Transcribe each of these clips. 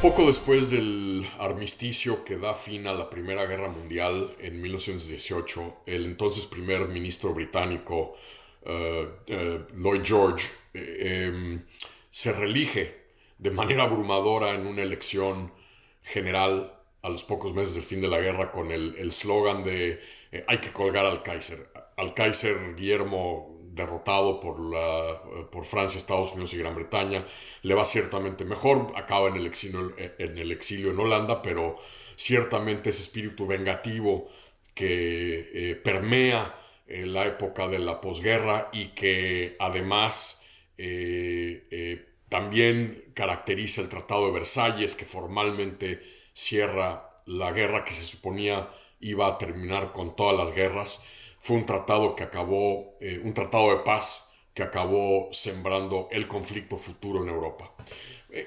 Poco después del armisticio que da fin a la Primera Guerra Mundial en 1918, el entonces primer ministro británico Lloyd George se reelige de manera abrumadora en una elección general a los pocos meses del fin de la guerra con el eslogan de hay que colgar al Kaiser. Al Kaiser Guillermo, derrotado por Francia, Estados Unidos y Gran Bretaña, le va ciertamente mejor, acaba en el exilio en Holanda, pero ciertamente ese espíritu vengativo que permea la época de la posguerra y que además también caracteriza el Tratado de Versalles, que formalmente cierra la guerra que se suponía iba a terminar con todas las guerras. Fue un tratado que acabó, un tratado de paz que acabó sembrando el conflicto futuro en Europa.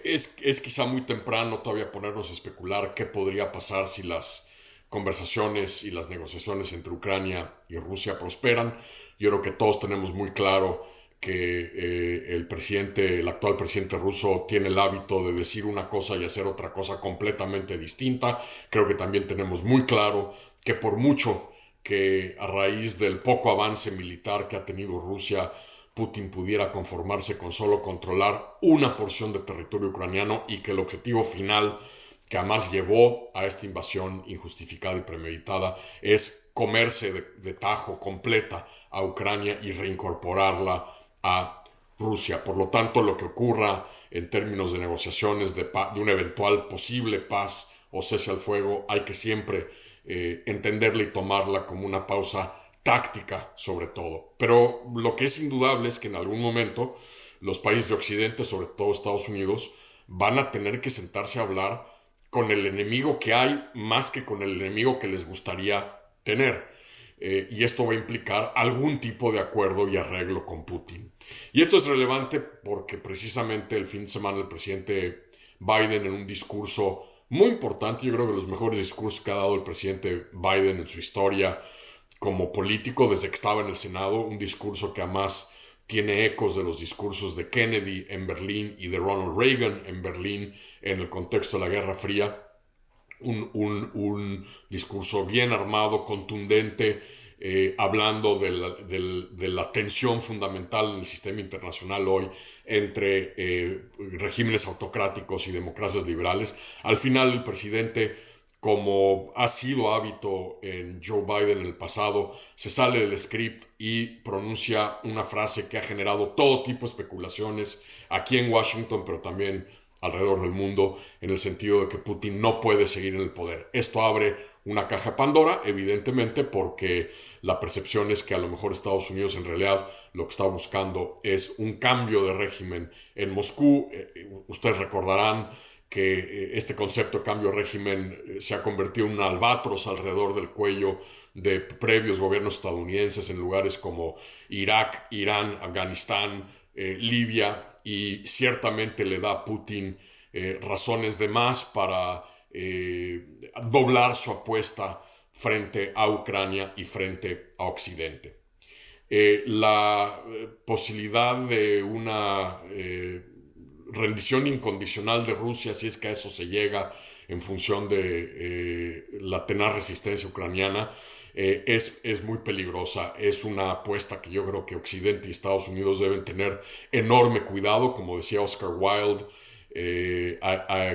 Es quizá muy temprano todavía ponernos a especular qué podría pasar si las conversaciones y las negociaciones entre Ucrania y Rusia prosperan. Yo creo que todos tenemos muy claro que el actual presidente ruso tiene el hábito de decir una cosa y hacer otra cosa completamente distinta. Creo que también tenemos muy claro que por mucho que a raíz del poco avance militar que ha tenido Rusia, Putin pudiera conformarse con solo controlar una porción de territorio ucraniano y que el objetivo final que además llevó a esta invasión injustificada y premeditada es comerse de tajo completa a Ucrania y reincorporarla a Rusia. Por lo tanto, lo que ocurra en términos de negociaciones de una eventual posible paz o cese al fuego, hay que siempre entenderla y tomarla como una pausa táctica sobre todo. Pero lo que es indudable es que en algún momento los países de Occidente, sobre todo Estados Unidos, van a tener que sentarse a hablar con el enemigo que hay más que con el enemigo que les gustaría tener. Y esto va a implicar algún tipo de acuerdo y arreglo con Putin. Y esto es relevante porque precisamente el fin de semana el presidente Biden, en un discurso muy importante, yo creo que los mejores discursos que ha dado el presidente Biden en su historia como político desde que estaba en el Senado, un discurso que además tiene ecos de los discursos de Kennedy en Berlín y de Ronald Reagan en Berlín en el contexto de la Guerra Fría. Un discurso bien armado, contundente, hablando de la tensión fundamental en el sistema internacional hoy entre regímenes autocráticos y democracias liberales. Al final el presidente, como ha sido hábito en Joe Biden en el pasado, se sale del script y pronuncia una frase que ha generado todo tipo de especulaciones aquí en Washington, pero también alrededor del mundo, en el sentido de que Putin no puede seguir en el poder. Esto abre una caja de Pandora, evidentemente, porque la percepción es que a lo mejor Estados Unidos en realidad lo que está buscando es un cambio de régimen en Moscú. Ustedes recordarán que este concepto de cambio de régimen se ha convertido en un albatros alrededor del cuello de previos gobiernos estadounidenses en lugares como Irak, Irán, Afganistán, Libia, y ciertamente le da a Putin razones de más para doblar su apuesta frente a Ucrania y frente a Occidente. La posibilidad de una rendición incondicional de Rusia, si es que a eso se llega en función de la tenaz resistencia ucraniana, es muy peligrosa. Es una apuesta que yo creo que Occidente y Estados Unidos deben tener enorme cuidado. Como decía Oscar Wilde,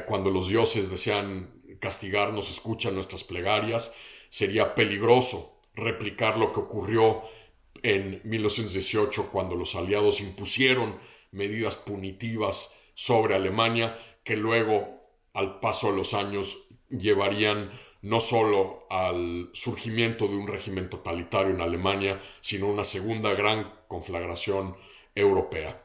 cuando los dioses desean castigarnos, escuchan nuestras plegarias. Sería peligroso replicar lo que ocurrió en 1918 cuando los aliados impusieron medidas punitivas sobre Alemania que luego, al paso de los años, llevarían no solo al surgimiento de un régimen totalitario en Alemania, sino una segunda gran conflagración europea.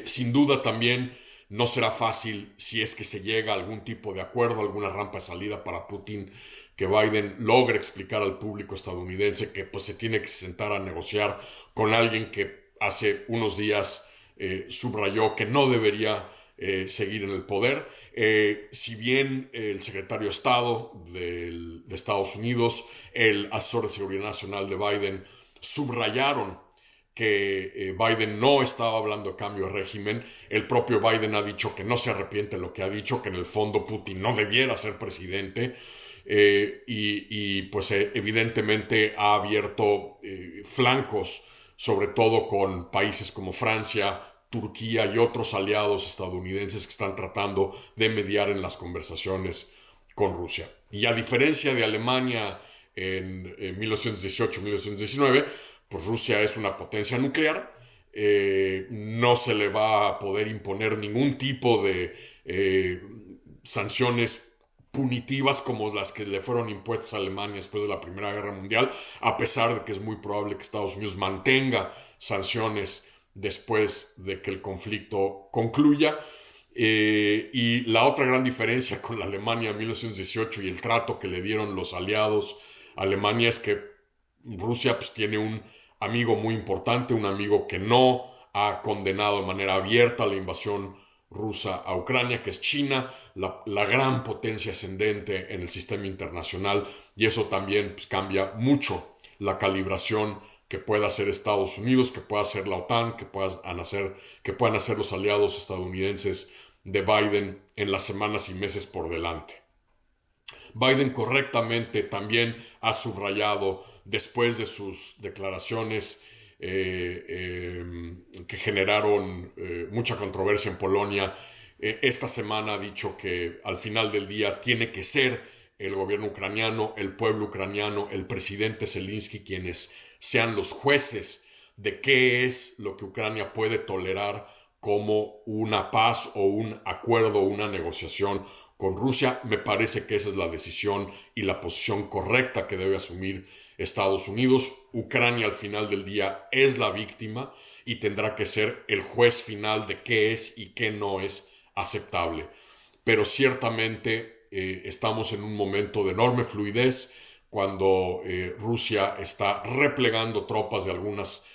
Sin duda también no será fácil, si es que se llega a algún tipo de acuerdo, alguna rampa de salida para Putin, que Biden logre explicar al público estadounidense que pues se tiene que sentar a negociar con alguien que hace unos días subrayó que no debería seguir en el poder. Si bien el secretario de Estado de Estados Unidos, el asesor de seguridad nacional de Biden, subrayaron que Biden no estaba hablando de cambio de régimen. El propio Biden ha dicho que no se arrepiente de lo que ha dicho, que en el fondo Putin no debiera ser presidente. Pues evidentemente ha abierto flancos, sobre todo con países como Francia, Turquía y otros aliados estadounidenses que están tratando de mediar en las conversaciones con Rusia. Y a diferencia de Alemania en 1918-1919, pues Rusia es una potencia nuclear. No se le va a poder imponer ningún tipo de sanciones punitivas como las que le fueron impuestas a Alemania después de la Primera Guerra Mundial, a pesar de que es muy probable que Estados Unidos mantenga sanciones después de que el conflicto concluya. Y la otra gran diferencia con la Alemania de 1918 y el trato que le dieron los aliados a Alemania es que Rusia pues, tiene un amigo muy importante, un amigo que no ha condenado de manera abierta la invasión rusa a Ucrania, que es China, la gran potencia ascendente en el sistema internacional, y eso también pues, cambia mucho la calibración que pueda hacer Estados Unidos, que pueda hacer la OTAN, que puedan hacer los aliados estadounidenses de Biden en las semanas y meses por delante. Biden correctamente también ha subrayado, después de sus declaraciones que generaron mucha controversia en Polonia, esta semana ha dicho que al final del día tiene que ser el gobierno ucraniano, el pueblo ucraniano, el presidente Zelensky quienes sean los jueces de qué es lo que Ucrania puede tolerar como una paz o un acuerdo o una negociación con Rusia. Me parece que esa es la decisión y la posición correcta que debe asumir Estados Unidos. Ucrania al final del día es la víctima y tendrá que ser el juez final de qué es y qué no es aceptable. Pero ciertamente estamos en un momento de enorme fluidez cuando Rusia está replegando tropas de algunos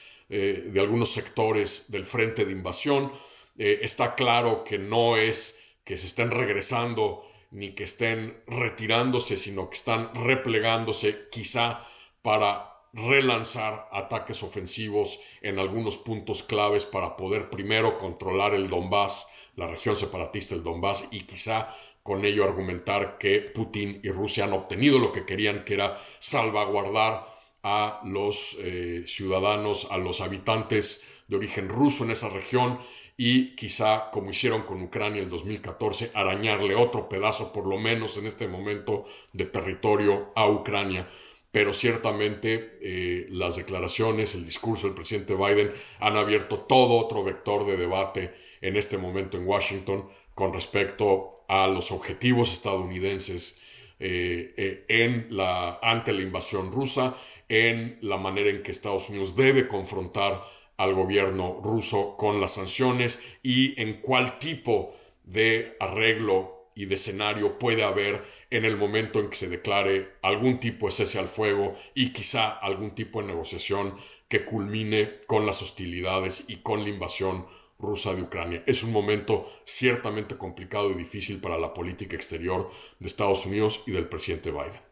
sectores del frente de invasión. Está claro que no es que se estén regresando ni que estén retirándose, sino que están replegándose quizá para relanzar ataques ofensivos en algunos puntos claves para poder primero controlar el Donbass, la región separatista del Donbass, y quizá con ello argumentar que Putin y Rusia han obtenido lo que querían, que era salvaguardar a los ciudadanos, a los habitantes de origen ruso en esa región, y quizá, como hicieron con Ucrania en el 2014, arañarle otro pedazo, por lo menos en este momento, de territorio a Ucrania. Pero ciertamente las declaraciones, el discurso del presidente Biden han abierto todo otro vector de debate en este momento en Washington con respecto a los objetivos estadounidenses ante la invasión rusa, en la manera en que Estados Unidos debe confrontar al gobierno ruso con las sanciones y en cuál tipo de arreglo y de escenario puede haber en el momento en que se declare algún tipo de cese al fuego y quizá algún tipo de negociación que culmine con las hostilidades y con la invasión rusa de Ucrania. Es un momento ciertamente complicado y difícil para la política exterior de Estados Unidos y del presidente Biden.